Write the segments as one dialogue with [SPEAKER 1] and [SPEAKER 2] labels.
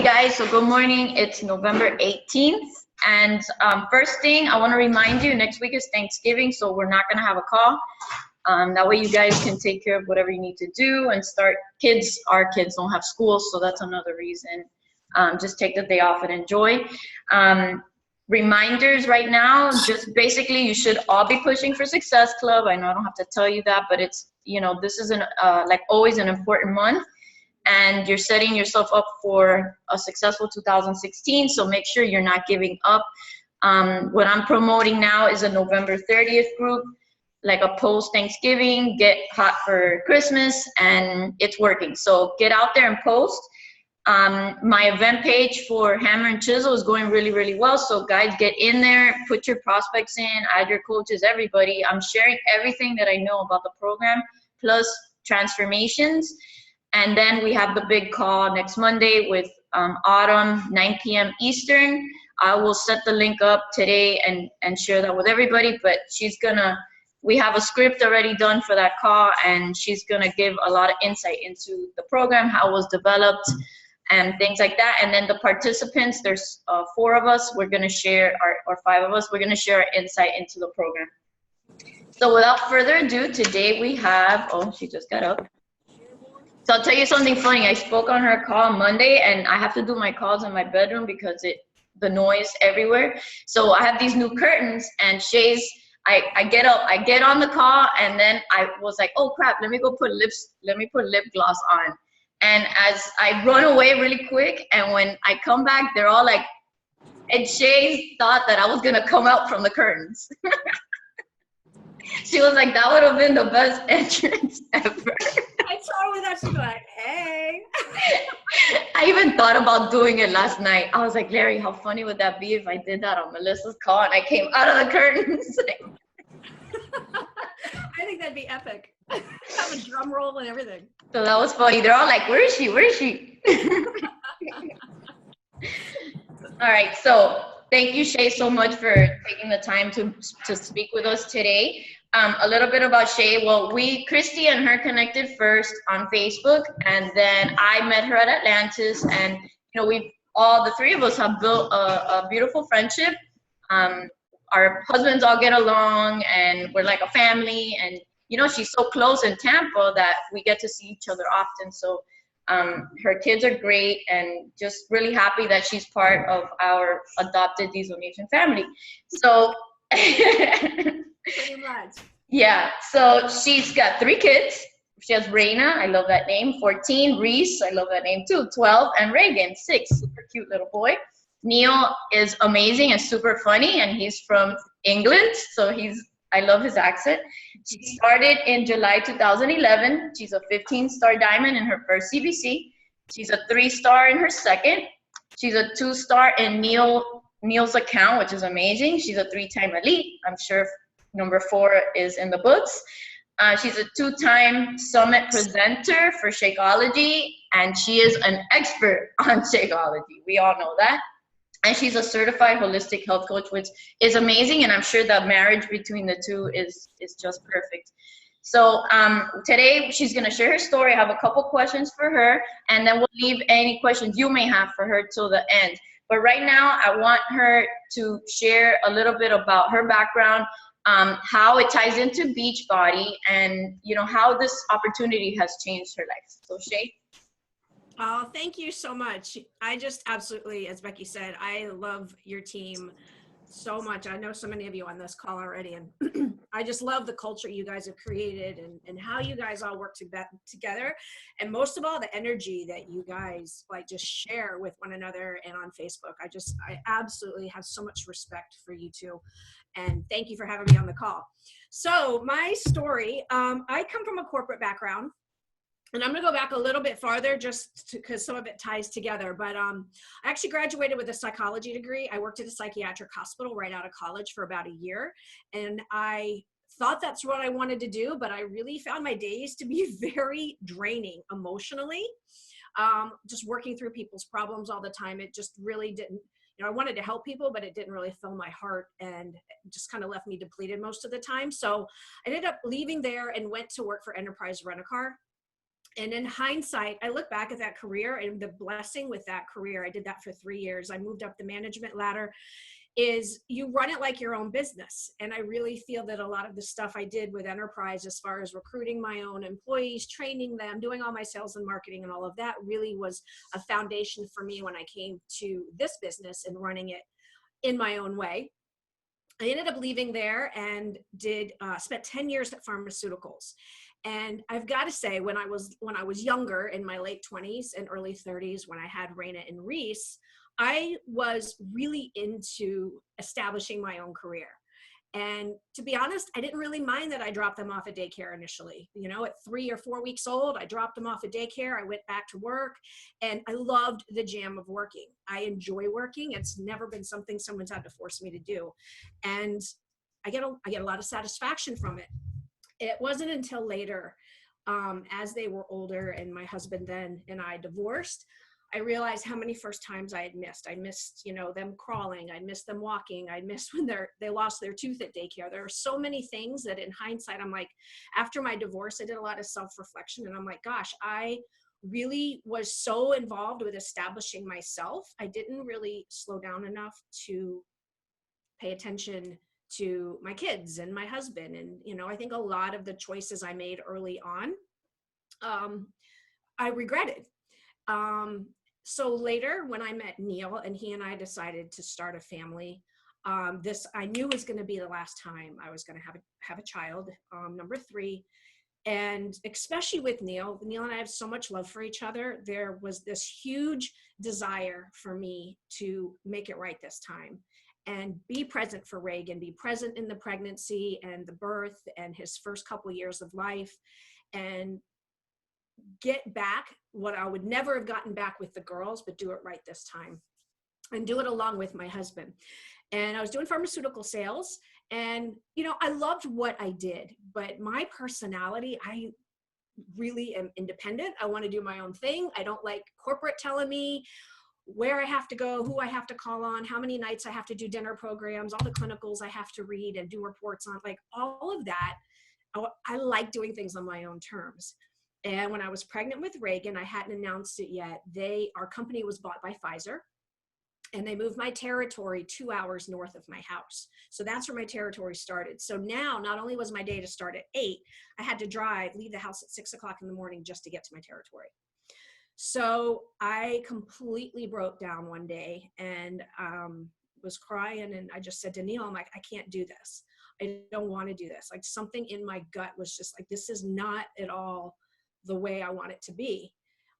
[SPEAKER 1] guys, so good morning. It's November 18th. And first thing, I want to remind you, next week is Thanksgiving, so we're not going to have a call. That way you guys can take care of whatever you need to do and start. Our kids don't have school, so that's another reason. Just take the day off and enjoy. Reminders right now, just basically you should all be pushing for Success Club. I know I don't have to tell you that, but it's, this is like always an important month. And you're setting yourself up for a successful 2016, so make sure you're not giving up. What I'm promoting now is a November 30th group, like a post-Thanksgiving, get hot for Christmas, and it's working. So get out there and post. My event page for Hammer and Chisel is going really, really well, so guys, get in there, put your prospects in, add your coaches, everybody. I'm sharing everything that I know about the program, plus transformations. And then we have the big call next Monday with Autumn, 9 p.m. Eastern. I will set the link up today and share that with everybody, but we have a script already done for that call, and she's gonna give a lot of insight into the program, how it was developed, and things like that. And then the participants, there's 4 of us, we're gonna share, or 5 of us, we're gonna share our insight into the program. So without further ado, today we have, she just got up. So I'll tell you something funny. I spoke on her call Monday, and I have to do my calls in my bedroom because the noise everywhere. So I have these new curtains, and I get up, I get on the call, and then I was like, oh crap, let me put lip gloss on. And as I run away really quick, and when I come back, they're all like, and Shay thought that I was gonna come out from the curtains. She was like, that would have been the best entrance ever.
[SPEAKER 2] I totally thought she'd be like, hey.
[SPEAKER 1] I even thought about doing it last night. I was like, Larry, how funny would that be if I did that on Melissa's call and I came out of the curtains?
[SPEAKER 2] I think that'd be epic. Have a drum roll and everything.
[SPEAKER 1] So that was funny. They're all like, where is she? Where is she? All right. So thank you, Shay, so much for taking the time to speak with us today. A little bit about Shay. Well, Christy and her connected first on Facebook, and then I met her at Atlantis, and the 3 of us have built a beautiful friendship. Our husbands all get along, and we're like a family, and she's so close in Tampa that we get to see each other often. So her kids are great, and just really happy that she's part of our adopted Diesel Nation family. So
[SPEAKER 2] pretty much.
[SPEAKER 1] Yeah, so she's got 3 kids. She has Raina, I love that name, 14, Reese, I love that name too, 12, and Reagan, 6, super cute little boy. Neil is amazing and super funny, and he's from England, so I love his accent. She started in July 2011. She's a 15-star diamond in her first CBC. She's a 3-star in her second. She's a 2-star in Neil's account, which is amazing. She's a 3-time elite. I'm sure number 4 is in the books. She's a 2-time summit presenter for Shakeology, and she is an expert on Shakeology. We all know that. And she's a certified holistic health coach, which is amazing, and I'm sure the marriage between the 2 is just perfect. So today she's going to share her story. I have a couple questions for her, and then we'll leave any questions you may have for her till the end. But right now, I want her to share a little bit about her background, how it ties into Beachbody, and how this opportunity has changed her life. So Shay.
[SPEAKER 2] Oh, thank you so much. I just absolutely, as Becky said, I love your team so much. I know so many of you on this call already, and I just love the culture you guys have created and how you guys all work together. And most of all, the energy that you guys just share with one another and on Facebook. I absolutely have so much respect for you two. And thank you for having me on the call. So my story, I come from a corporate background. And I'm going to go back a little bit farther just because some of it ties together. But I actually graduated with a psychology degree. I worked at a psychiatric hospital right out of college for about a year. And I thought that's what I wanted to do, but I really found my days to be very draining emotionally. Just working through people's problems all the time. It just really didn't, I wanted to help people, but it didn't really fill my heart, and just kind of left me depleted most of the time. So I ended up leaving there and went to work for Enterprise Rent-A-Car. And in hindsight, I look back at that career and the blessing with that career. I did that for 3 years. I moved up the management ladder. Is you run it like your own business. And I really feel that a lot of the stuff I did with enterprise, as far as recruiting my own employees, training them, doing all my sales and marketing and all of that, really was a foundation for me when I came to this business and running it in my own way. I ended up leaving there and spent 10 years at pharmaceuticals. And I've got to say, when I was younger, in my late 20s and early 30s, when I had Raina and Reese, I was really into establishing my own career. And to be honest, I didn't really mind that I dropped them off at daycare initially. You know, at 3 or 4 weeks old, I dropped them off at daycare. I went back to work, and I loved the jam of working. I enjoy working. It's never been something someone's had to force me to do. And I get a lot of satisfaction from it. It wasn't until later, as they were older and my husband then and I divorced, I realized how many first times I had missed. I missed, you know, them crawling. I missed them walking. I missed when they lost their tooth at daycare. There are so many things that in hindsight, I'm like, after my divorce, I did a lot of self-reflection, and I'm like, gosh, I really was so involved with establishing myself. I didn't really slow down enough to pay attention to my kids and my husband. And, you know, I think a lot of the choices I made early on, I regretted. So later, when I met Neil and he and I decided to start a family, this I knew was going to be the last time I was going to have a child, number 3. And especially with Neil and I have so much love for each other. There was this huge desire for me to make it right this time and be present for Reagan, be present in the pregnancy and the birth and his first couple years of life, and get back what I would never have gotten back with the girls, but do it right this time and do it along with my husband. And I was doing pharmaceutical sales, and, you know, I loved what I did, but my personality, I really am independent. I want to do my own thing. I don't like corporate telling me where I have to go, who I have to call on, how many nights I have to do dinner programs, all the clinicals I have to read and do reports on, like all of that. I like doing things on my own terms. And when I was pregnant with Reagan, I hadn't announced it yet. Our company was bought by Pfizer, and they moved my territory 2 hours north of my house. So that's where my territory started. So now, not only was my day to start at 8, I had to leave the house at 6 o'clock in the morning just to get to my territory. So I completely broke down one day and was crying. And I just said to Neil, I'm like, I can't do this. I don't want to do this. Like, something in my gut was just like, this is not at all the way I want it to be.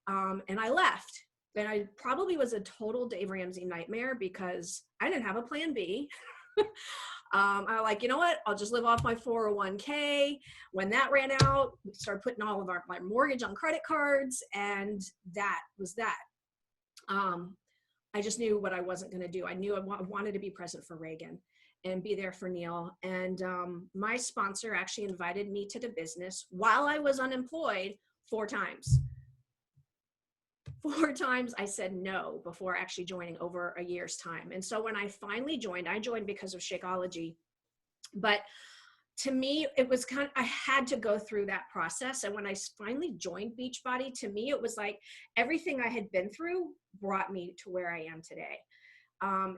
[SPEAKER 2] And I left. And I probably was a total Dave Ramsey nightmare because I didn't have a plan B. I was like, you know what? I'll just live off my 401k. When that ran out, we started putting all of my mortgage on credit cards, and that was that. I just knew what I wasn't going to do. I knew I wanted to be present for Reagan and be there for Neil. And my sponsor actually invited me to the business while I was unemployed 4 times. 4 times I said no before actually joining over a year's time. And so when I finally joined, I joined because of Shakeology. But to me, it was I had to go through that process. And when I finally joined Beachbody, to me, it was like everything I had been through brought me to where I am today.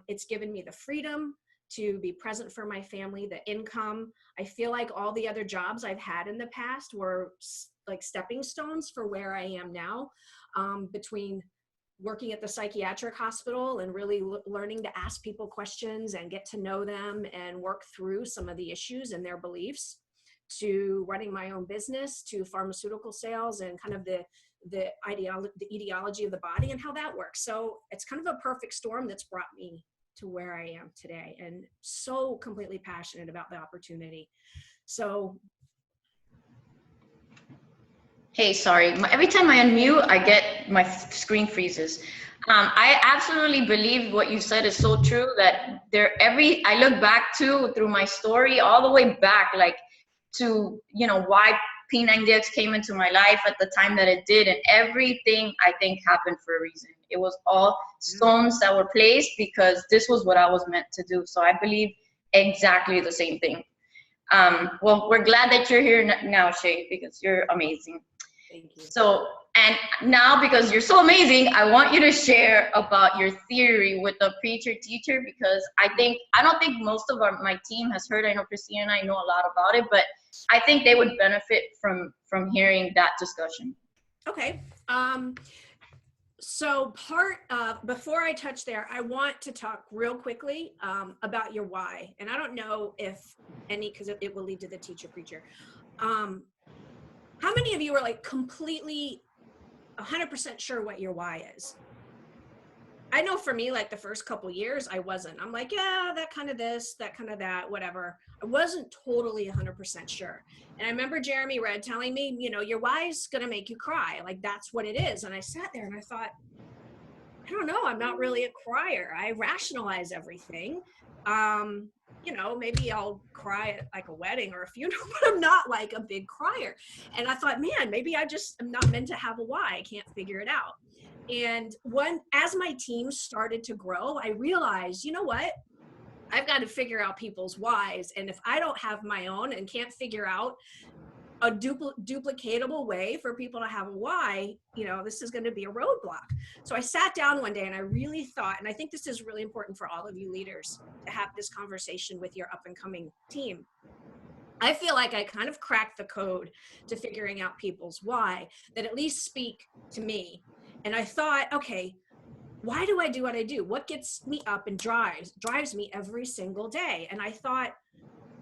[SPEAKER 2] It's given me the freedom to be present for my family, the income. I feel like all the other jobs I've had in the past were like stepping stones for where I am now, between working at the psychiatric hospital and really learning to ask people questions and get to know them and work through some of the issues and their beliefs, to running my own business, to pharmaceutical sales and kind of the etiology of the body and how that works. So it's kind of a perfect storm that's brought me to where I am today, and so completely passionate about the opportunity. So.
[SPEAKER 1] Hey, sorry. Every time I unmute, I get my screen freezes. I absolutely believe what you said is so true, that I look back through my story all the way back, like to, you know, why P90X came into my life at the time that it did, and everything I think happened for a reason. It was all stones that were placed because this was what I was meant to do. So I believe exactly the same thing. Well, we're glad that you're here now, Shay, because you're amazing.
[SPEAKER 2] Thank you.
[SPEAKER 1] So, and now because you're so amazing, I want you to share about your theory with the preacher teacher, because I don't think most of my team has heard. I know Christina and I know a lot about it, but I think they would benefit from hearing that discussion.
[SPEAKER 2] Okay. So before I touch there, I want to talk real quickly about your why. And I don't know if any, because it will lead to the teacher preacher. How many of you are like completely 100% sure what your why is? I know for me, like the first couple years, I wasn't. I'm like, yeah, that kind of this, that kind of that, whatever. I wasn't totally 100% sure. And I remember Jeremy Red telling me, you know, your why is going to make you cry. Like, that's what it is. And I sat there and I thought, I don't know, I'm not really a crier. I rationalize everything. You know, maybe I'll cry at like a wedding or a funeral, but I'm not like a big crier. And I thought, man, maybe I just am not meant to have a why. I can't figure it out. And as my team started to grow, I realized, you know what? I've got to figure out people's whys. And if I don't have my own and can't figure out a duplicatable way for people to have a why, you know, this is going to be a roadblock. So I sat down one day and I really thought, and I think this is really important for all of you leaders to have this conversation with your up and coming team. I feel like I kind of cracked the code to figuring out people's why that at least speak to me. And I thought, okay, why do I do what I do? What gets me up and drives me every single day? And I thought,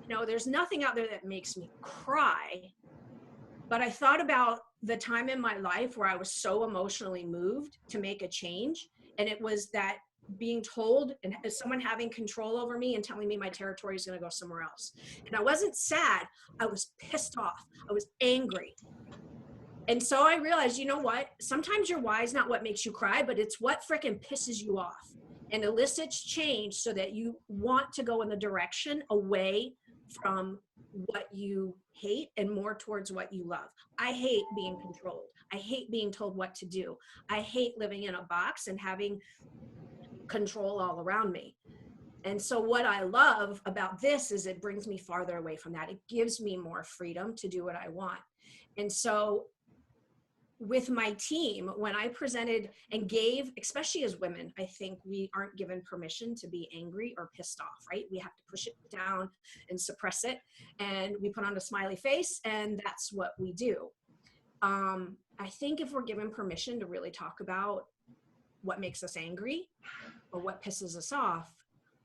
[SPEAKER 2] you know, there's nothing out there that makes me cry. But I thought about the time in my life where I was so emotionally moved to make a change. And it was that being told and someone having control over me and telling me my territory is going to go somewhere else. And I wasn't sad. I was pissed off. I was angry. And so I realized, you know what? Sometimes your why is not what makes you cry, but it's what frickin' pisses you off and elicits change so that you want to go in the direction away from what you hate and more towards what you love. I hate being controlled. I hate being told what to do. I hate living in a box and having control all around me. And so what I love about this is it brings me farther away from that. It gives me more freedom to do what I want. And so with my team, when I presented and gave, especially as women, I think we aren't given permission to be angry or pissed off, right? We have to push it down and suppress it. And we put on a smiley face and that's what we do. I think if we're given permission to really talk about what makes us angry or what pisses us off,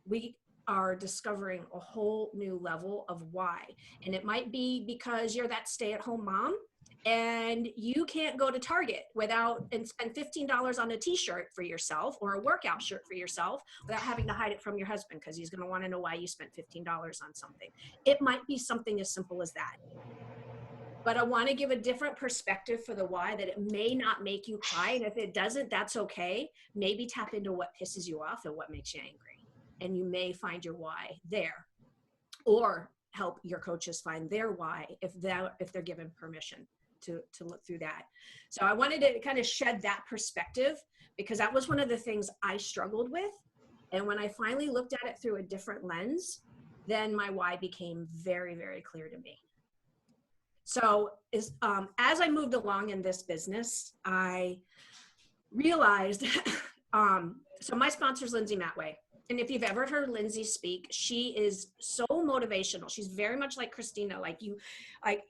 [SPEAKER 2] we are discovering a whole new level of why. And it might be because you're that stay-at-home mom and you can't go to Target and spend $15 on a t-shirt for yourself or a workout shirt for yourself without having to hide it from your husband because he's going to want to know why you spent $15 on something. It might be something as simple as that. But I want to give a different perspective for the why, that it may not make you cry. And if it doesn't, that's okay. Maybe tap into what pisses you off and what makes you angry. And you may find your why there, or help your coaches find their why if they're given permission to look through that. So I wanted to kind of shed that perspective because that was one of the things I struggled with. And when I finally looked at it through a different lens, then my why became very, very clear to me. So as I moved along in this business, I realized, so my sponsor is Lindsay Matway. And if you've ever heard Lindsay speak, she is so motivational. She's very much like Christina.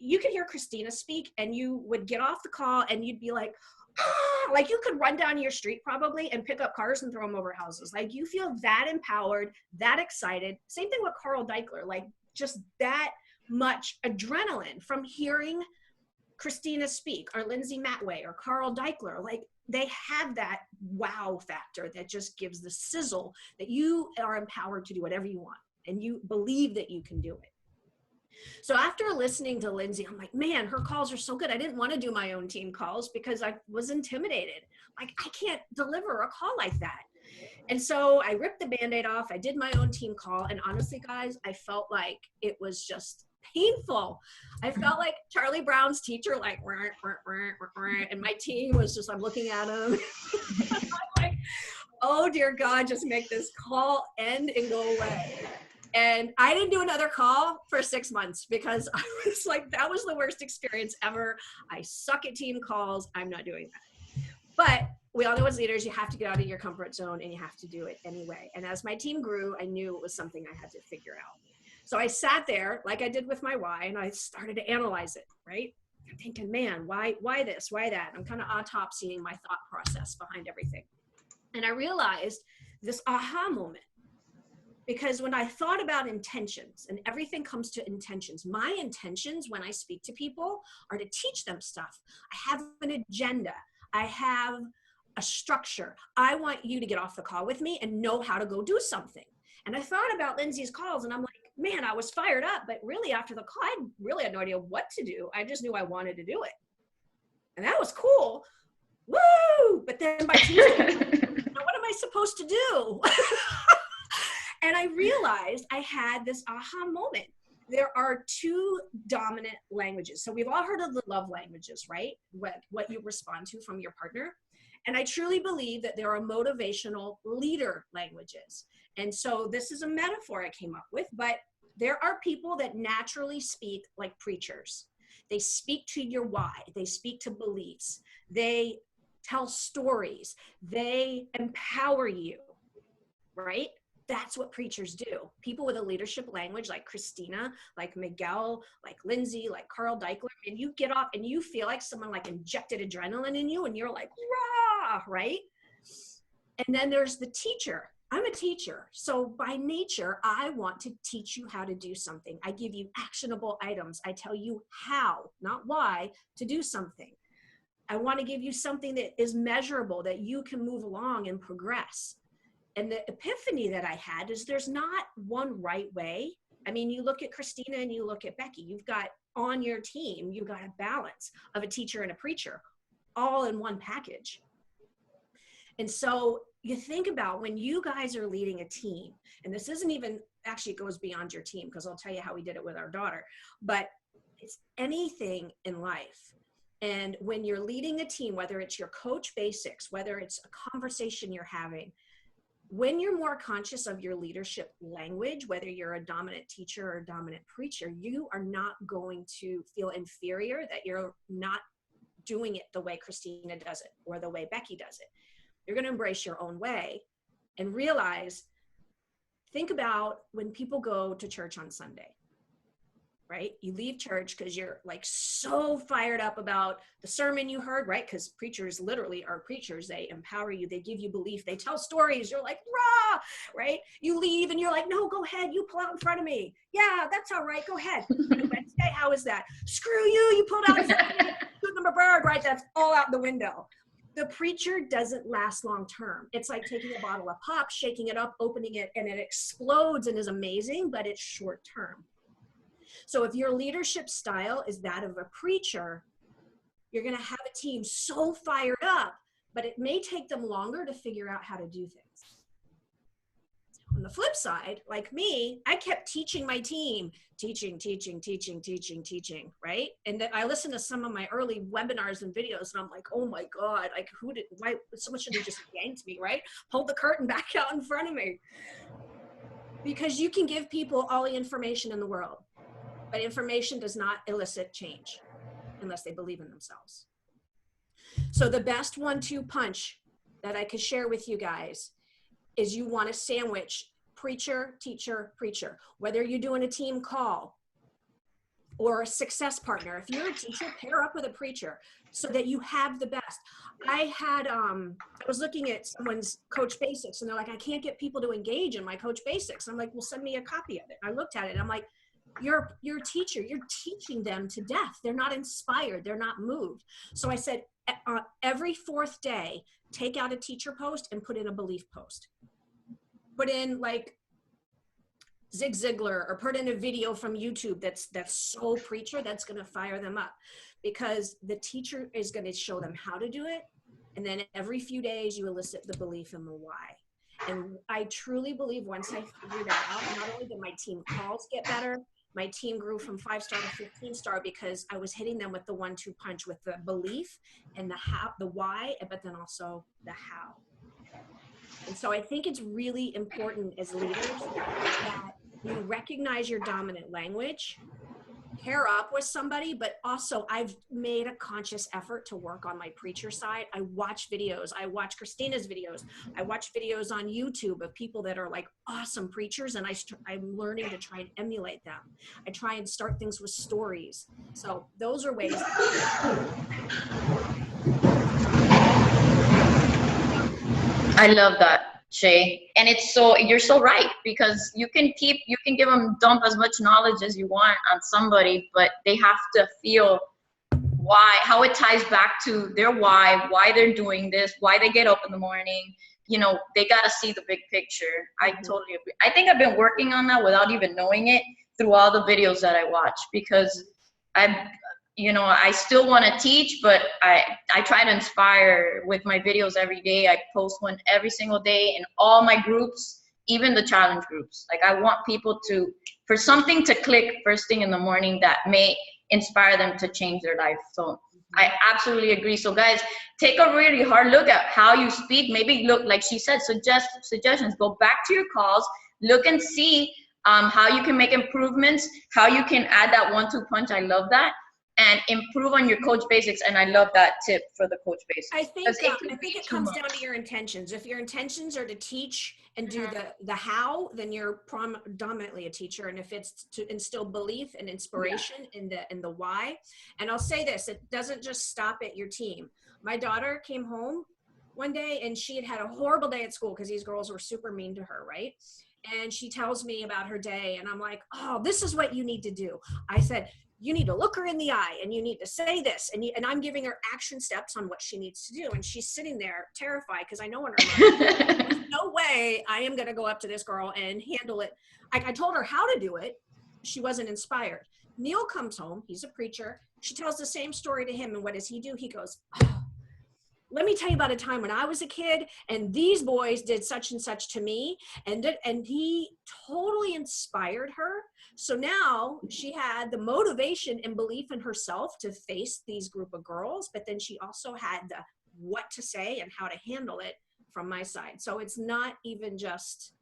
[SPEAKER 2] You could hear Christina speak and you would get off the call and you'd be like, ah, like you could run down your street probably and pick up cars and throw them over houses. Like you feel that empowered, that excited. Same thing with Carl Deichler, like just that much adrenaline from hearing Christina speak or Lindsay Matway or Carl Deichler. Like they have that wow factor that just gives the sizzle that you are empowered to do whatever you want and you believe that you can do it. So after listening to Lindsay, I'm like, man, her calls are so good. I didn't want to do my own team calls because I was intimidated. Like I can't deliver a call like that. And so I ripped the Band-Aid off. I did my own team call. And honestly, guys, I felt like it was just painful. I felt like Charlie Brown's teacher, like, and my team was just, I'm looking at him. I'm like, oh dear God, just make this call end and go away. And I didn't do another call for 6 months because I was like, that was the worst experience ever. I suck at team calls. I'm not doing that. But we all know as leaders, you have to get out of your comfort zone and you have to do it anyway. And as my team grew, I knew it was something I had to figure out. So I sat there like I did with my why, and I started to analyze it, right? I'm thinking, man, why this, why that? I'm kind of autopsying my thought process behind everything. And I realized this aha moment. Because when I thought about intentions, and everything comes to intentions, my intentions when I speak to people are to teach them stuff. I have an agenda. I have a structure. I want you to get off the call with me and know how to go do something. And I thought about Lindsay's calls and I'm like, man, I was fired up, but really after the call, I really had no idea what to do. I just knew I wanted to do it. And that was cool. Woo! But then by Tuesday, I'm like, now what am I supposed to do? And I realized I had this aha moment. There are two dominant languages. So we've all heard of the love languages, right? What you respond to from your partner. And I truly believe that there are motivational leader languages. And so this is a metaphor I came up with, but there are people that naturally speak like preachers. They speak to your why. They speak to beliefs. They tell stories. They empower you, right? That's what preachers do. People with a leadership language like Christina, like Miguel, like Lindsay, like Carl Deichler, and you get off and you feel like someone like injected adrenaline in you and you're like, rah, right? And then there's the teacher. I'm a teacher. So by nature, I want to teach you how to do something. I give you actionable items. I tell you how, not why, to do something. I want to give you something that is measurable, that you can move along and progress. And the epiphany that I had is there's not one right way. I mean, you look at Christina and you look at Becky, you've got on your team, you've got a balance of a teacher and a preacher all in one package. And so you think about when you guys are leading a team, and this isn't even, actually it goes beyond your team because I'll tell you how we did it with our daughter, but it's anything in life. And when you're leading a team, whether it's your coach basics, whether it's a conversation you're having, when you're more conscious of your leadership language, whether you're a dominant teacher or a dominant preacher, you are not going to feel inferior that you're not doing it the way Christina does it or the way Becky does it. You're going to embrace your own way and realize, think about when people go to church on Sunday, right? You leave church because you're like so fired up about the sermon you heard, right? Because preachers literally are preachers. They empower you. They give you belief. They tell stories. You're like, rah, right? You leave and you're like, no, go ahead. You pull out in front of me. Yeah, that's all right. Go ahead. Wednesday, how is that? Screw you. You pulled out in front of me. Shoot them a bird, right? That's all out the window. The preacher doesn't last long term. It's like taking a bottle of pop, shaking it up, opening it, and it explodes and is amazing, but it's short term. So if your leadership style is that of a preacher, you're going to have a team so fired up, but it may take them longer to figure out how to do things. On the flip side, like me, I kept teaching my team, teaching, right? And I listened to some of my early webinars and videos and I'm like, oh my God, like why someone should have just yanked me, right? Pulled the curtain back out in front of me. Because you can give people all the information in the world, but information does not elicit change unless they believe in themselves. So the best 1-2 punch that I could share with you guys is you want to sandwich preacher, teacher, preacher. Whether you're doing a team call or a success partner, if you're a teacher, pair up with a preacher so that you have the best. I was looking at someone's Coach Basics and they're like, I can't get people to engage in my Coach Basics. I'm like, well, send me a copy of it. I looked at it and I'm like, you're a teacher. You're teaching them to death. They're not inspired. They're not moved. So I said, every 4th day, take out a teacher post and put in a belief post. Put in like Zig Ziglar or put in a video from YouTube that's so preacher, that's going to fire them up because the teacher is going to show them how to do it. And then every few days you elicit the belief and the why. And I truly believe once I figured that out, not only did my team calls get better, my team grew from 5-star to 15-star because I was hitting them with the 1-2 punch with the belief and the how, the why, but then also the how. And so I think it's really important as leaders that you recognize your dominant language, pair up with somebody, but also I've made a conscious effort to work on my preacher side. I watch videos. I watch Christina's videos. I watch videos on YouTube of people that are like awesome preachers, and I'm learning to try and emulate them. I try and start things with stories. So those are ways.
[SPEAKER 1] I love that, Shay. And you're so right, because you can give them dump as much knowledge as you want on somebody, but they have to feel how it ties back to their why they're doing this, why they get up in the morning. They got to see the big picture. I totally agree. I think I've been working on that without even knowing it through all the videos that I watch, because I still want to teach, but I try to inspire with my videos every day. I post one every single day in all my groups, even the challenge groups. Like, I want people for something to click first thing in the morning that may inspire them to change their life. So I absolutely agree. So guys, take a really hard look at how you speak. Maybe look, like she said, suggestions. Go back to your calls, look and see how you can make improvements, how you can add that 1-2 punch. I love that. And improve on your coach basics. And I love that tip for the coach basics.
[SPEAKER 2] I think it comes down to your intentions. If your intentions are to teach and do the how, then you're predominantly a teacher. And if it's to instill belief and inspiration in the why. And I'll say this, it doesn't just stop at your team. My daughter came home one day and she had a horrible day at school because these girls were super mean to her, right? And she tells me about her day and I'm like, oh, this is what you need to do. I said, you need to look her in the eye and you need to say this. And I'm giving her action steps on what she needs to do. And she's sitting there terrified because I know in her mind, there's no way I am going to go up to this girl and handle it. I told her how to do it. She wasn't inspired. Neil comes home. He's a preacher. She tells the same story to him. And what does he do? He goes, oh, let me tell you about a time when I was a kid and these boys did such and such to me. And he totally inspired her. So now she had the motivation and belief in herself to face these group of girls, but then she also had the what to say and how to handle it from my side. So it's not even just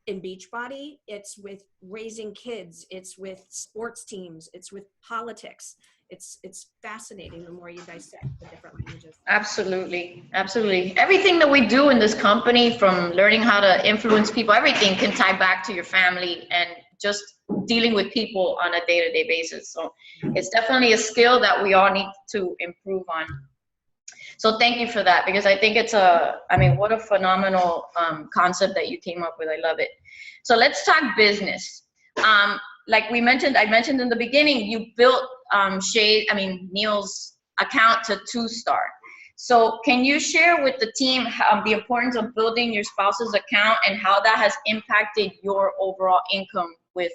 [SPEAKER 2] in Beachbody, it's with raising kids, it's with sports teams, it's with politics. It's fascinating the more you dissect the different languages.
[SPEAKER 1] Absolutely. Everything that we do in this company, from learning how to influence people, everything can tie back to your family and just dealing with people on a day-to-day basis. So it's definitely a skill that we all need to improve on. So thank you for that, because I think what a phenomenal concept that you came up with. I love it. So let's talk business. Like I mentioned in the beginning, you built Neil's account to 2-star. So can you share with the team the importance of building your spouse's account and how that has impacted your overall income with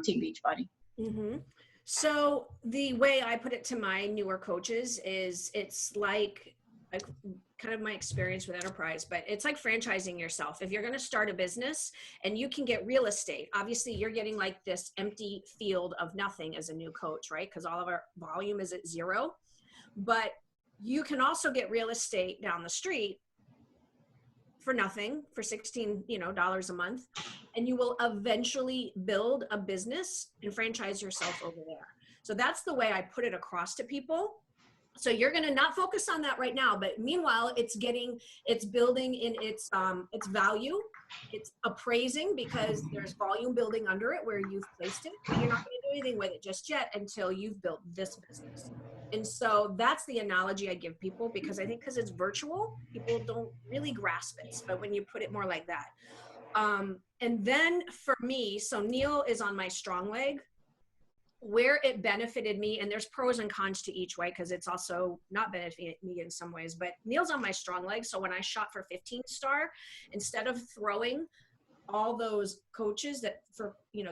[SPEAKER 1] Team Beachbody?
[SPEAKER 2] Mm-hmm. So the way I put it to my newer coaches is it's like kind of my experience with enterprise, but it's like franchising yourself. If you're going to start a business and you can get real estate, obviously you're getting like this empty field of nothing as a new coach, right? Because all of our volume is at 0, but you can also get real estate down the street for nothing, for $16 a month, and you will eventually build a business and franchise yourself over there. So that's the way I put it across to people. So you're going to not focus on that right now, but meanwhile, it's building in its value. It's appraising because there's volume building under it where you've placed it, but you're not going to do anything with it just yet until you've built this business. And so that's the analogy I give people, because I think because it's virtual, people don't really grasp it. But when you put it more like that. And then for me, so Neil is on my strong leg. Where it benefited me, and there's pros and cons to each way because it's also not benefiting me in some ways, but Neil's on my strong leg. So when I shot for 15-star, instead of throwing all those coaches the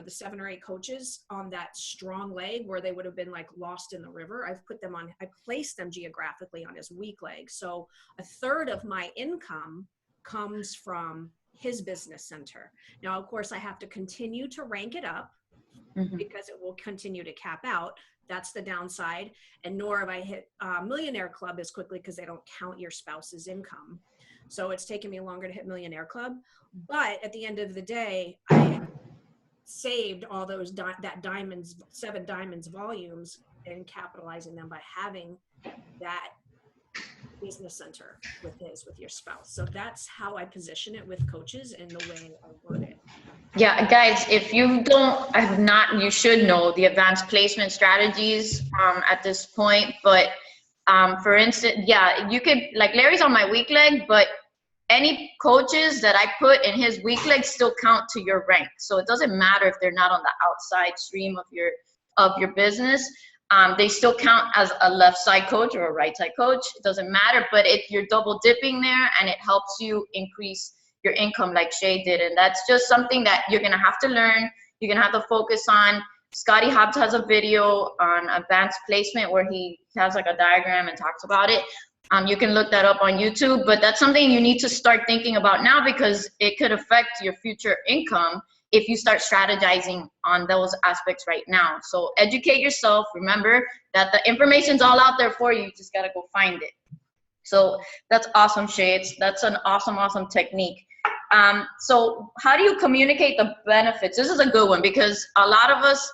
[SPEAKER 2] 7 or 8 coaches on that strong leg where they would have been like lost in the river, I placed them geographically on his weak leg. So 1/3 of my income comes from his business center. Now, of course, I have to continue to rank it up, because it will continue to cap out. That's the downside. And nor have I hit Millionaire Club as quickly because they don't count your spouse's income. So it's taken me longer to hit Millionaire Club. But at the end of the day, saved all those that diamonds, 7 diamonds volumes, and capitalizing them by having that business center with your spouse. So that's how I position it with coaches and the way I word it.
[SPEAKER 1] Yeah, guys, if you don't, have not, you should know the advanced placement strategies at this point. But for instance, yeah, you could, like Larry's on my weak leg, but any coaches that I put in his weak leg still count to your rank. So it doesn't matter if they're not on the outside stream of your business. They still count as a left side coach or a right side coach. It doesn't matter. But if you're double dipping there and it helps you increase your income like Seay did, and that's just something that you're gonna have to learn. You're gonna have to focus on. Scotty Hobbs has a video on advanced placement where he has like a diagram and talks about it. You can look that up on YouTube, but that's something you need to start thinking about now because it could affect your future income if you start strategizing on those aspects right now. So educate yourself. Remember that the information's all out there for you. You just gotta go find it. So that's awesome, Seay. That's an awesome technique. So how do you communicate the benefits? This is a good one because a lot of us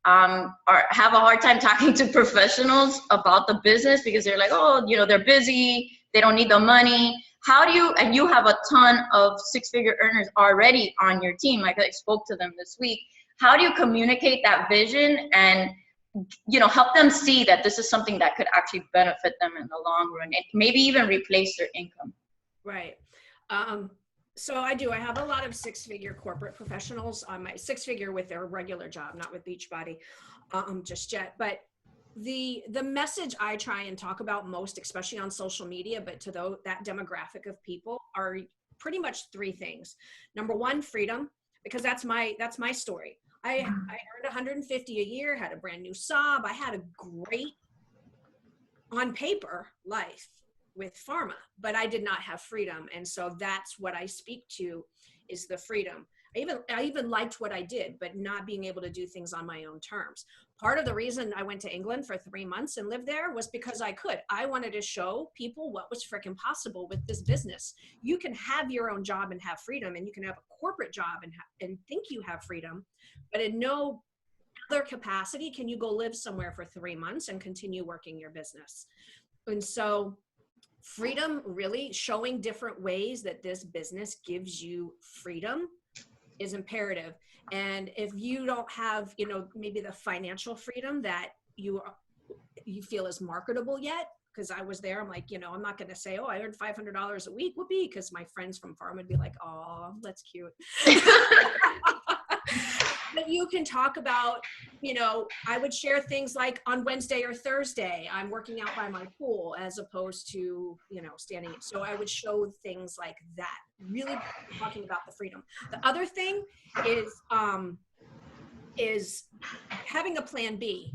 [SPEAKER 1] have a hard time talking to professionals about the business because they're like, oh, they're busy, they don't need the money. How do you, and you have a ton of 6-figure earners already on your team, like I spoke to them this week. How do you communicate that vision and help them see that this is something that could actually benefit them in the long run and maybe even replace their income?
[SPEAKER 2] Right. So I have a lot of 6-figure corporate professionals on my 6-figure with their regular job, not with Beachbody just yet. But the message I try and talk about most, especially on social media, but to that demographic of people, are pretty much 3 things. Number 1, freedom, because that's my story. I earned $150 a year, had a brand new Saab. I had a great, on paper, life with pharma, but I did not have freedom. And so that's what I speak to, is the freedom. I even liked what I did, but not being able to do things on my own terms. Part of the reason I went to England for 3 months and lived there was because I could. I wanted to show people what was freaking possible with this business. You can have your own job and have freedom, and you can have a corporate job and think you have freedom, but in no other capacity can you go live somewhere for 3 months and continue working your business. And so freedom, really showing different ways that this business gives you freedom, is imperative. And if you don't have, maybe the financial freedom that you feel is marketable yet, because I was there, I'm like, I'm not going to say, oh, I earned $500 a week, whoopee, because my friends from farm would be like, oh, that's cute. But you can talk about, I would share things like on Wednesday or Thursday, I'm working out by my pool as opposed to, standing. So I would show things like that, really talking about the freedom. The other thing is having a plan B.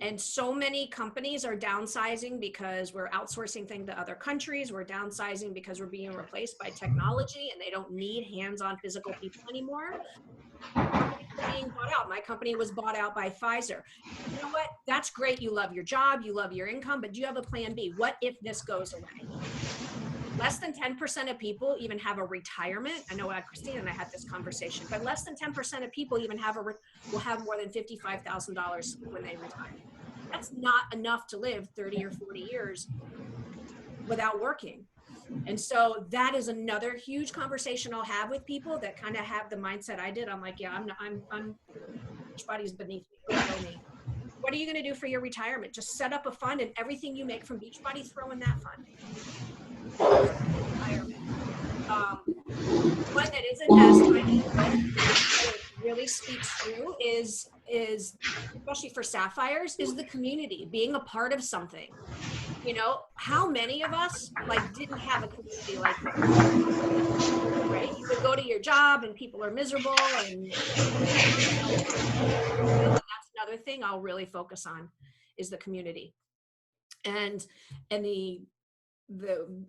[SPEAKER 2] And so many companies are downsizing because we're outsourcing things to other countries. We're downsizing because we're being replaced by technology and they don't need hands-on physical people anymore. Being bought out. My company was bought out by Pfizer. You know what? That's great. You love your job. You love your income, but do you have a plan B? What if this goes away? Less than 10% of people even have a retirement. I know Christine and I had this conversation, but less than 10% of people even will have more than $55,000 when they retire. That's not enough to live 30 or 40 years without working. And so that is another huge conversation I'll have with people that kind of have the mindset I did. I'm like, yeah, I'm Beachbody's beneath me, below me. What are you going to do for your retirement? Just set up a fund and everything you make from Beachbody, throw in that fund. One that isn't as tiny, but it really speaks through is especially for sapphires, is the community, being a part of something. How many of us didn't have a community like this? Right? You would go to your job and people are miserable, and that's another thing I'll really focus on, is the community and the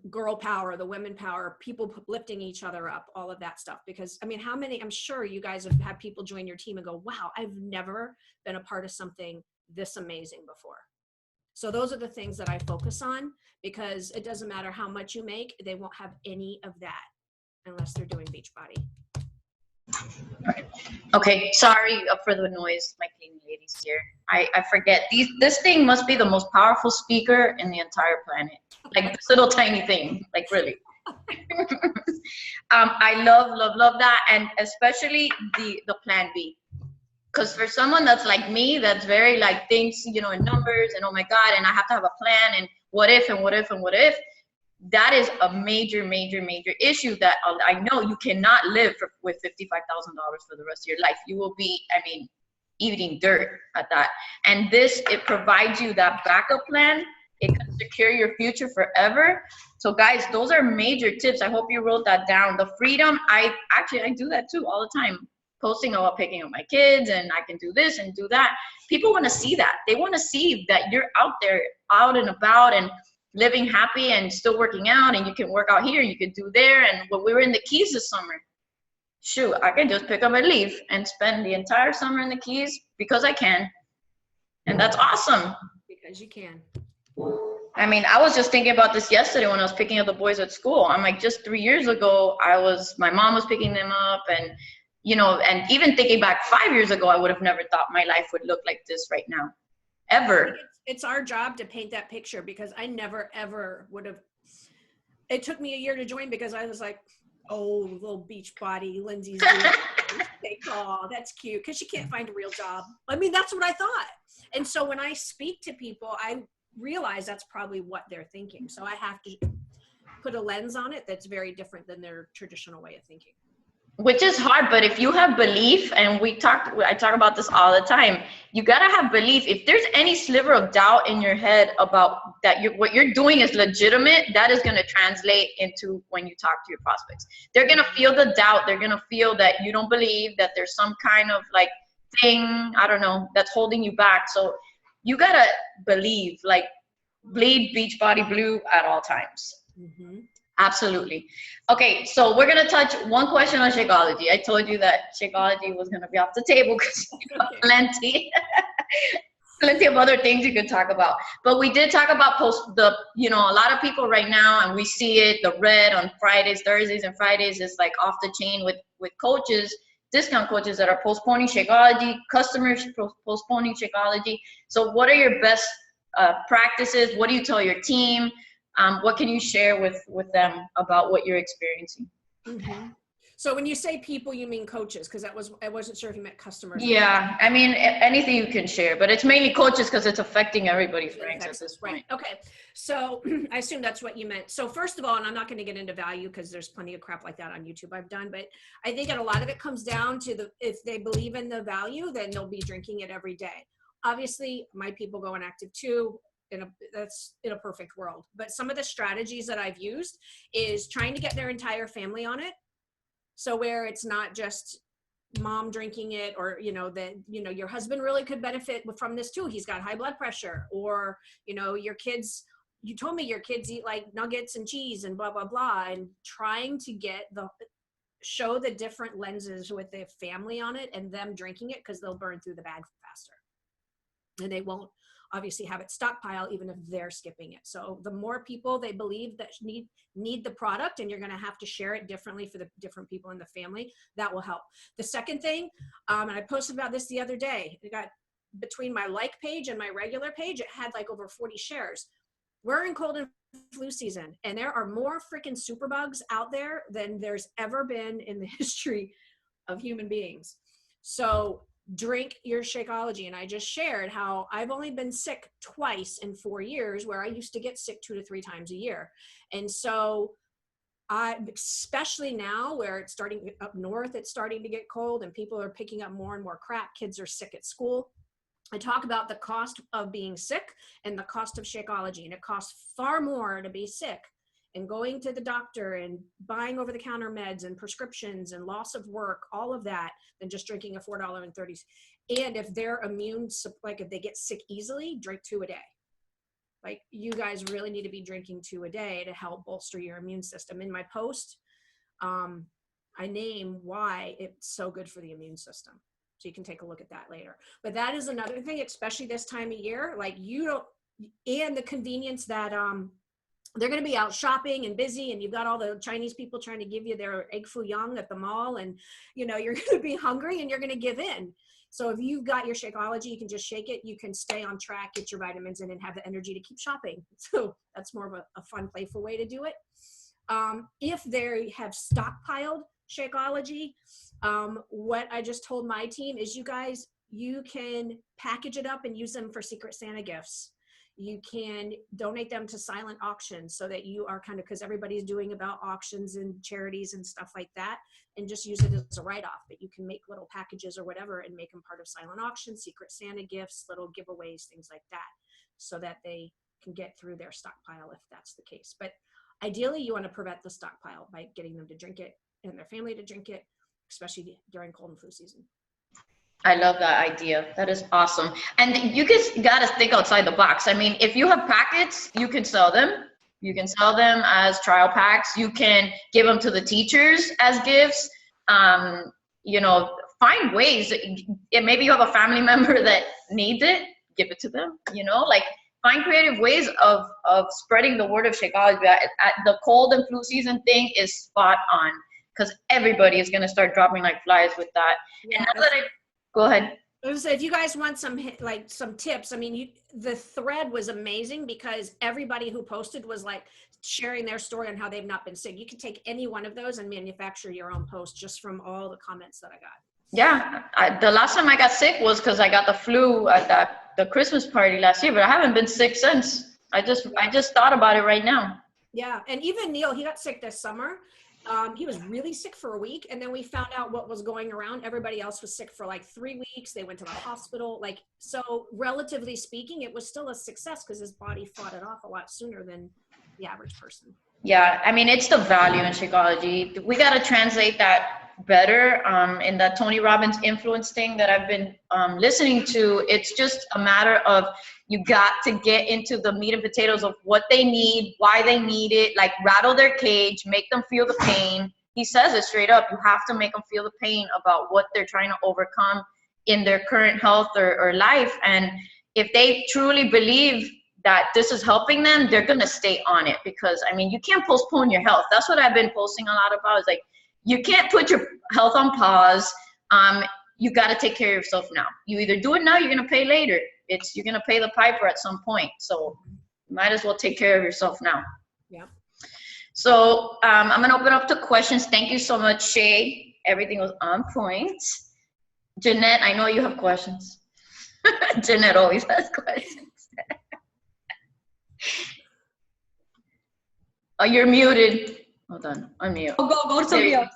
[SPEAKER 2] girl power, the women power, people lifting each other up, all of that stuff. Because I'm sure you guys have had people join your team and go, wow, I've never been a part of something this amazing before. So those are the things that I focus on, because it doesn't matter how much you make, they won't have any of that unless they're doing Beachbody.
[SPEAKER 1] Okay, sorry for the noise. My cleaning lady's here. I forget. This thing must be the most powerful speaker in the entire planet. Like this little tiny thing, like really. I love that, and especially the plan B. Because for someone that's like me, that's very like thinks, you know, in numbers and oh my God, and I have to have a plan and what if and what if and what if. That is a major issue that I know you cannot live with $55,000 for the rest of your life. You will be, I mean, eating dirt at that. And this, it provides you that backup plan. It can secure your future forever. So guys, those are major tips. I hope you wrote that down. The freedom, I do that too all the time. Posting about picking up my kids and I can do this and do that. People want to see that. They want to see that you're out there, out and about and living happy and still working out, and you can work out here, you can do there. And when we were in the Keys this summer, shoot, I can just pick up and leave and spend the entire summer in the Keys because I can. And that's awesome.
[SPEAKER 2] Because you can.
[SPEAKER 1] I mean, I was just thinking about this yesterday when I was picking up the boys at school. I'm like, just 3 years ago, my mom was picking them up, and you know, and even thinking back 5 years ago, I would have never thought my life would look like this right now, ever.
[SPEAKER 2] It's our job to paint that picture, because I never, ever would have. It took me a year to join because I was like, oh, little beach body, Lindsay's oh, that's cute, because she can't find a real job. I mean, that's what I thought. And so when I speak to people, I realize that's probably what they're thinking. So I have to put a lens on it that's very different than their traditional way of thinking.
[SPEAKER 1] Which is hard, but if you have belief, and I talk about this all the time, you gotta have belief. If there's any sliver of doubt in your head about that, what you're doing is legitimate, that is gonna translate into when you talk to your prospects. They're gonna feel the doubt. They're gonna feel that you don't believe, that there's some kind of like thing, I don't know, that's holding you back. So you gotta believe, like bleed Beachbody Blue at all times. Mm-hmm. Absolutely. Okay, so we're gonna touch one question on Shakeology. I told you that Shakeology was gonna be off the table because you got plenty of other things you could talk about. But we did talk about a lot of people right now, and we see it, the red on Fridays, Thursdays, and Fridays is like off the chain with coaches, discount coaches that are postponing Shakeology, customers postponing Shakeology. So what are your best practices? What do you tell your team? What can you share with them about what you're experiencing?
[SPEAKER 2] Mm-hmm. So when you say people, you mean coaches? Because I wasn't sure if you meant customers.
[SPEAKER 1] Yeah, I mean, anything you can share, but it's mainly coaches because it's affecting everybody's ranks at this point.
[SPEAKER 2] Right. Okay. So I assume that's what you meant. So first of all, and I'm not going to get into value because there's plenty of crap like that on YouTube I've done, but I think that a lot of it comes down to if they believe in the value, then they'll be drinking it every day. Obviously, my people go on active too. That's in a perfect world. But some of the strategies that I've used is trying to get their entire family on it. So where it's not just mom drinking it, or, your husband really could benefit from this too. He's got high blood pressure, or, your kids, you told me your kids eat like nuggets and cheese and blah, blah, blah. And trying to show the different lenses with the family on it and them drinking it, because they'll burn through the bag faster. And they won't obviously have it stockpile even if they're skipping it. So the more people they believe that need the product, and you're going to have to share it differently for the different people in the family, that will help. The second thing, and I posted about this the other day, it got between my like page and my regular page, it had like over 40 shares. We're in cold and flu season, and there are more freaking superbugs out there than there's ever been in the history of human beings. So drink your Shakeology. And I just shared how I've only been sick twice in 4 years, where I used to get sick 2 to 3 times a year. And so especially now where it's starting up north, it's starting to get cold and people are picking up more and more crap. Kids are sick at school. I talk about the cost of being sick and the cost of Shakeology. And it costs far more to be sick and going to the doctor and buying over-the-counter meds and prescriptions and loss of work, all of that, than just drinking a $4.30. And if they're immune, like if they get sick easily, drink 2 a day. Like, you guys really need to be drinking 2 a day to help bolster your immune system. In my post, I name why it's so good for the immune system. So you can take a look at that later. But that is another thing, especially this time of year, like and the convenience that, they're going to be out shopping and busy, and you've got all the Chinese people trying to give you their egg foo young at the mall, and you're going to be hungry and you're going to give in. So if you've got your Shakeology, you can just shake it, you can stay on track, get your vitamins in, and have the energy to keep shopping. So that's more of a fun, playful way to do it. If they have stockpiled Shakeology, what I just told my team is, you can package it up and use them for Secret Santa gifts. You can donate them to silent auctions, so that you are because everybody's doing about auctions and charities and stuff like that, and just use it as a write-off. But you can make little packages or whatever and make them part of silent auctions, Secret Santa gifts, little giveaways, things like that, so that they can get through their stockpile if that's the case. But ideally, you want to prevent the stockpile by getting them to drink it and their family to drink it, especially during cold and flu season.
[SPEAKER 1] I love that idea. That is awesome. And you just got to think outside the box. I mean, if you have packets, you can sell them. You can sell them as trial packs. You can give them to the teachers as gifts. Find ways. Maybe you have a family member that needs it, give it to them. Find creative ways of spreading the word of Shakeology. The cold and flu season thing is spot on, because everybody is going to start dropping like flies with that.
[SPEAKER 2] Yeah,
[SPEAKER 1] and go ahead.
[SPEAKER 2] So if you guys want some tips, I mean, the thread was amazing, because everybody who posted was sharing their story on how they've not been sick. You can take any one of those and manufacture your own post just from all the comments that I got.
[SPEAKER 1] Yeah, the last time I got sick was because I got the flu at the Christmas party last year, but I haven't been sick since. I just thought about it right now.
[SPEAKER 2] Yeah, and even Neil, he got sick this summer. He was really sick for a week, and then we found out what was going around. Everybody else was sick for 3 weeks. They went to the hospital. So relatively speaking, it was still a success because his body fought it off a lot sooner than the average person.
[SPEAKER 1] Yeah, I mean, it's the value in Shakeology. We got to translate that better in that Tony Robbins influence thing that I've been listening to. It's just a matter of, you got to get into the meat and potatoes of what they need, why they need it, rattle their cage, make them feel the pain. He says it straight up. You have to make them feel the pain about what they're trying to overcome in their current health or life. And if they truly believe that this is helping them, they're going to stay on it, because, I mean, you can't postpone your health. That's what I've been posting a lot about, is you can't put your health on pause. You got to take care of yourself now. You either do it now, you're going to pay later. You're going to pay the piper at some point. So you might as well take care of yourself now.
[SPEAKER 2] Yeah.
[SPEAKER 1] So I'm going to open up to questions. Thank you so much, Shay. Everything was on point. Jeanette, I know you have questions. Jeanette always has questions. Oh, you're muted. Hold on, unmute.
[SPEAKER 3] Go to somebody else.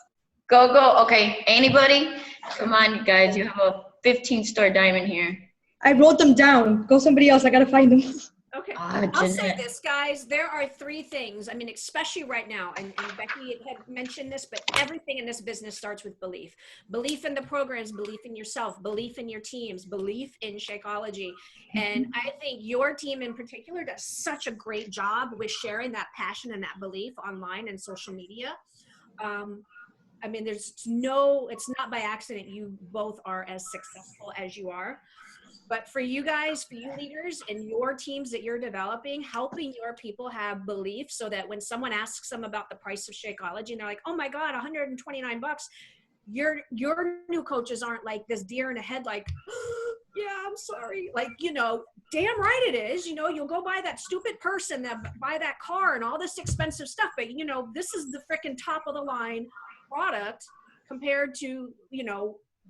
[SPEAKER 1] Go. Okay, anybody? Come on, you guys. You have a 15-star diamond here.
[SPEAKER 3] I wrote them down. Go somebody else. I gotta find them.
[SPEAKER 2] Okay. I'll say this, guys. There are 3 things. I mean, especially right now, and Becky had mentioned this, but everything in this business starts with belief. Belief in the programs, belief in yourself, belief in your teams, belief in Shakeology. And I think your team in particular does such a great job with sharing that passion and that belief online and social media. I mean, it's not by accident you both are as successful as you are. But for you guys, for you leaders and your teams that you're developing, helping your people have belief, so that when someone asks them about the price of Shakeology and they're like, oh my God, $129, your new coaches aren't like this deer in the head, yeah, I'm sorry. Damn right it is. You'll go buy that stupid person that buy that car and all this expensive stuff. But, this is the freaking top of the line product compared to,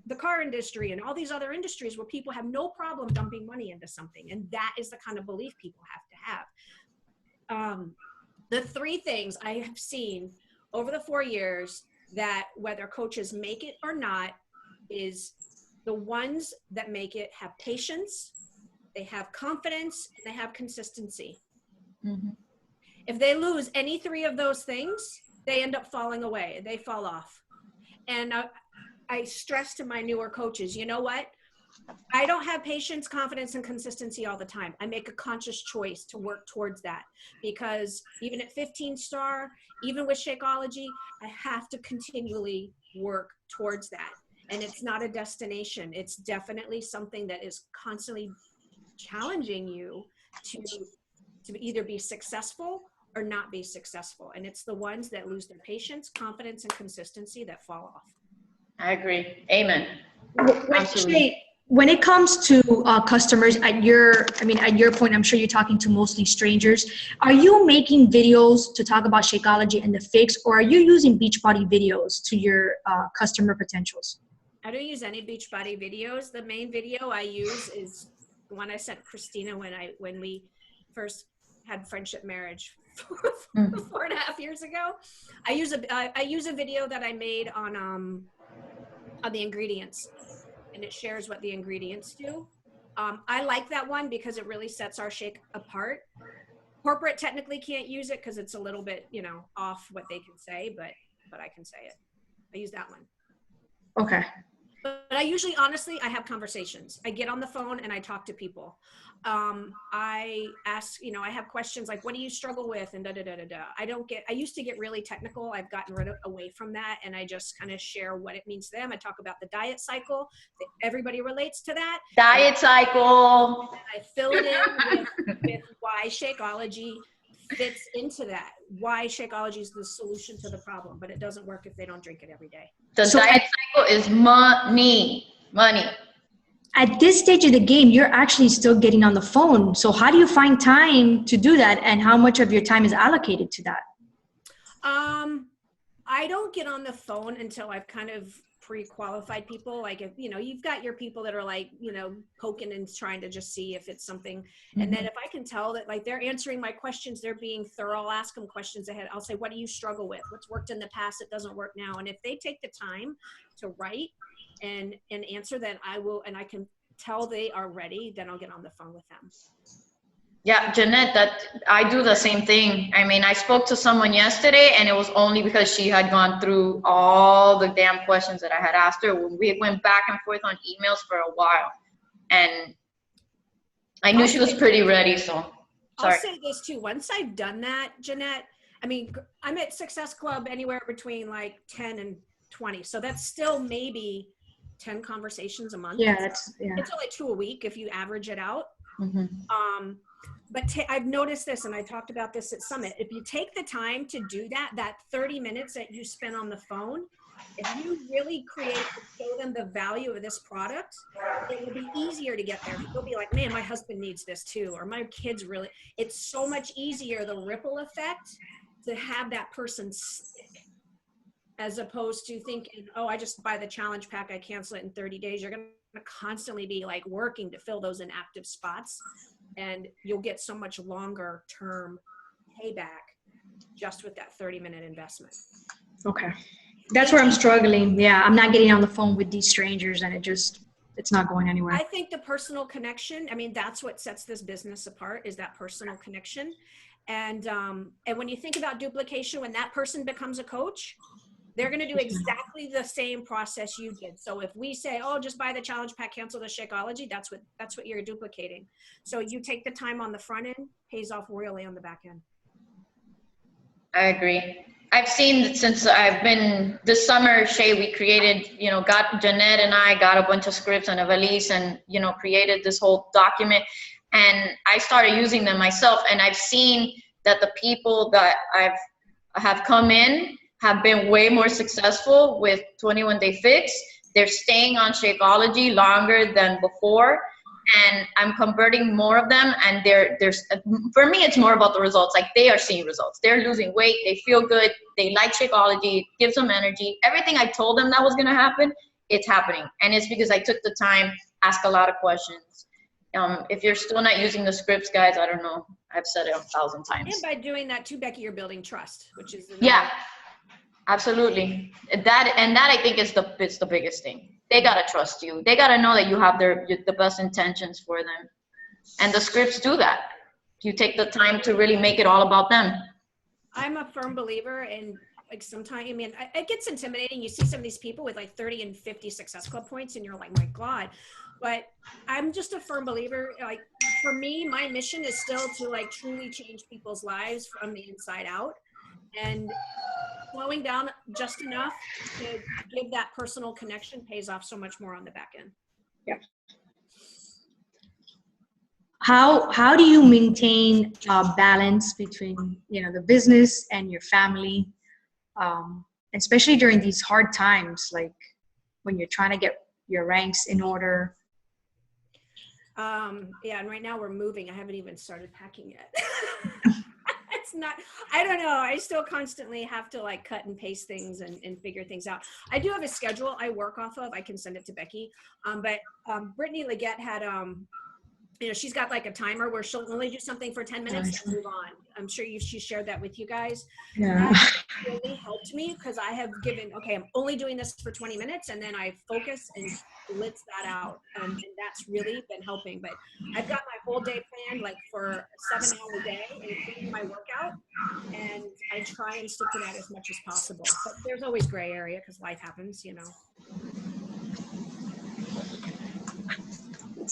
[SPEAKER 2] the car industry and all these other industries where people have no problem dumping money into something. And that is the kind of belief people have to have. The 3 things I have seen over the 4 years that whether coaches make it or not is the ones that make it have patience, they have confidence, and they have consistency. Mm-hmm. If they lose any 3 of those things, they end up falling away. They fall off. And I stress to my newer coaches, you know what? I don't have patience, confidence, and consistency all the time. I make a conscious choice to work towards that, because even at 15-star, even with Shakeology, I have to continually work towards that. And it's not a destination. It's definitely something that is constantly challenging you to either be successful or not be successful. And it's the ones that lose their patience, confidence, and consistency that fall off.
[SPEAKER 1] I agree. Amen. Absolutely.
[SPEAKER 3] Shay, when it comes to customers at your point, I'm sure you're talking to mostly strangers. Are you making videos to talk about Shakeology and the fix, or are you using Beachbody videos to your customer potentials?
[SPEAKER 2] I don't use any Beachbody videos. The main video I use is the one I sent Christina when we first had friendship marriage 4.5 years ago. I use a video that I made on the ingredients, and it shares what the ingredients do. I like that one because it really sets our shake apart. Corporate technically can't use it because it's a little bit, off what they can say, but I can say it. I use that one.
[SPEAKER 3] Okay.
[SPEAKER 2] But I usually, honestly, I have conversations. I get on the phone and I talk to people. I ask, I have questions like, what do you struggle with? And I used to get really technical. I've gotten away from that. And I just kind of share what it means to them. I talk about the diet cycle. Everybody relates to that.
[SPEAKER 1] Diet cycle.
[SPEAKER 2] I fill it in with why Shakeology fits into that. Why Shakeology is the solution to the problem, but it doesn't work if they don't drink it every day.
[SPEAKER 1] The diet cycle is money.
[SPEAKER 3] At this stage of the game, you're actually still getting on the phone. So how do you find time to do that, and how much of your time is allocated to that?
[SPEAKER 2] I don't get on the phone until I've kind of pre-qualified people. Like, if you've got your people that are like, poking and trying to just see if it's something. Mm-hmm. And then if I can tell that like they're answering my questions, they're being thorough, I'll ask them questions ahead. I'll say, what do you struggle with? What's worked in the past that doesn't work now? And if they take the time to write and answer, then I will, and I can tell they are ready, then I'll get on the phone with them.
[SPEAKER 1] Yeah, Jeanette, that I do the same thing. I mean, I spoke to someone yesterday, and it was only because she had gone through all the damn questions that I had asked her. We went back and forth on emails for a while, and I knew she was pretty ready, so sorry.
[SPEAKER 2] I'll say this too. Once I've done that, Jeanette, I mean, I'm at Success Club anywhere between like 10 and 20. So that's still maybe 10 conversations a month.
[SPEAKER 3] Yeah,
[SPEAKER 2] it's only 2 a week if you average it out.
[SPEAKER 1] Mm-hmm.
[SPEAKER 2] But I've noticed this, and I talked about this at Summit. If you take the time to do that 30 minutes that you spend on the phone, if you really create to show them the value of this product, it will be easier to get there. You'll be like, man, my husband needs this too, or my kids really. It's so much easier, the ripple effect, to have that person stick, as opposed to thinking, oh, I just buy the challenge pack, I cancel it in 30 days. You're going to constantly be like working to fill those inactive spots, and you'll get so much longer term payback just with that 30-minute investment.
[SPEAKER 3] Okay. That's where I'm struggling. Yeah, I'm not getting on the phone with these strangers, and it's not going anywhere.
[SPEAKER 2] I think the personal connection, I mean, that's what sets this business apart, is that personal connection. And when you think about duplication, when that person becomes a coach, they're going to do exactly the same process you did. So if we say, oh, just buy the challenge pack, cancel the Shakeology, that's what you're duplicating. So you take the time on the front end, pays off royally on the back end.
[SPEAKER 1] I agree. I've seen since I've been this summer, Shay, we created, Jeanette and I got a bunch of scripts and a valise and, created this whole document, and I started using them myself. And I've seen that the people that have come in have been way more successful with 21 Day Fix. They're staying on Shakeology longer than before, and I'm converting more of them. And for me, it's more about the results. Like, they are seeing results. They're losing weight. They feel good. They like Shakeology. It gives them energy. Everything I told them that was going to happen, it's happening. And it's because I took the time, ask a lot of questions. If you're still not using the scripts, guys, I don't know. I've said it 1,000 times.
[SPEAKER 2] And by doing that too, Becky, you're building trust, which is
[SPEAKER 1] yeah. Absolutely. That I think is the biggest thing. They gotta trust you. They gotta know that you have the best intentions for them. And the scripts do that. You take the time to really make it all about them.
[SPEAKER 2] I'm a firm believer in, like, sometimes, I mean, it gets intimidating. You see some of these people with like 30 and 50 Success Club points, and you're like, my God. But I'm just a firm believer. Like, for me, my mission is still to like truly change people's lives from the inside out. And slowing down just enough to give that personal connection pays off so much more on the back end.
[SPEAKER 3] Yeah. how do you maintain balance between, you know, the business and your family, especially during these hard times, like when you're trying to get your ranks in order?
[SPEAKER 2] Yeah, and right now we're moving. I haven't even started packing yet. It's not, I don't know. I still constantly have to like cut and paste things and figure things out. I do have a schedule I work off of. I can send it to Becky. But Brittany Leggett had, you know, she's got like a timer where she'll only do something for 10 minutes and move on. I'm sure she shared that with you guys.
[SPEAKER 3] Yeah.
[SPEAKER 2] That really helped me because I have given, okay, I'm only doing this for 20 minutes and then I focus and blitz that out. And that's really been helping. But I've got my whole day planned like for a 7-hour day, including my workout. And I try and stick to that as much as possible. But there's always gray area because life happens, you know.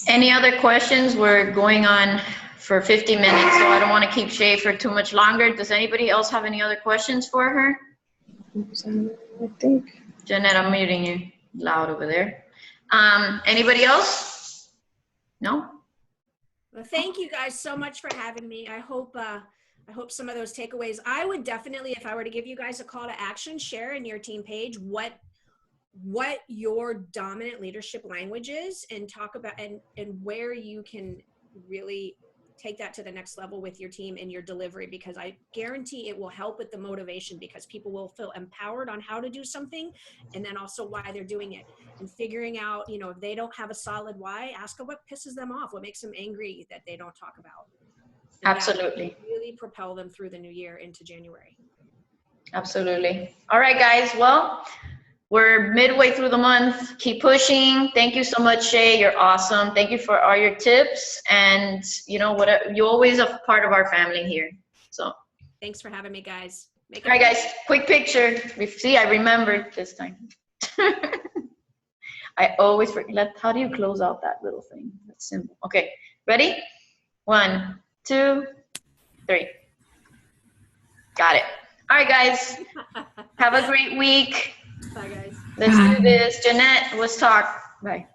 [SPEAKER 1] Any other questions? We're going on for 50 minutes, so I don't want to keep Seay for too much longer. Does anybody else have any other questions for her?
[SPEAKER 4] I think.
[SPEAKER 1] Jeanette, I'm muting you loud over there. Anybody else? No?
[SPEAKER 2] Well, thank you guys so much for having me. I hope some of those takeaways, I would definitely, if I were to give you guys a call to action, share in your team page what your dominant leadership language is and talk about and where you can really take that to the next level with your team and your delivery, because I guarantee it will help with the motivation, because people will feel empowered on how to do something and then also why they're doing it, and figuring out, you know, if they don't have a solid why, ask them what pisses them off, what makes them angry that they don't talk about. And
[SPEAKER 1] Absolutely.
[SPEAKER 2] really propel them through the new year into January.
[SPEAKER 1] Absolutely. All right, guys. Well, we're midway through the month. Keep pushing. Thank you so much, Seay. You're awesome. Thank you for all your tips. And you know what? You're always a part of our family here. So
[SPEAKER 2] thanks for having me, guys.
[SPEAKER 1] All right, guys. Quick picture. See, I remembered this time. I always forget. How do you close out that little thing? That's simple. Okay. Ready? 1, 2, 3. Got it. All right, guys. Have a great week.
[SPEAKER 2] Bye, guys.
[SPEAKER 1] Let's do this. Jeanette, let's talk. Bye.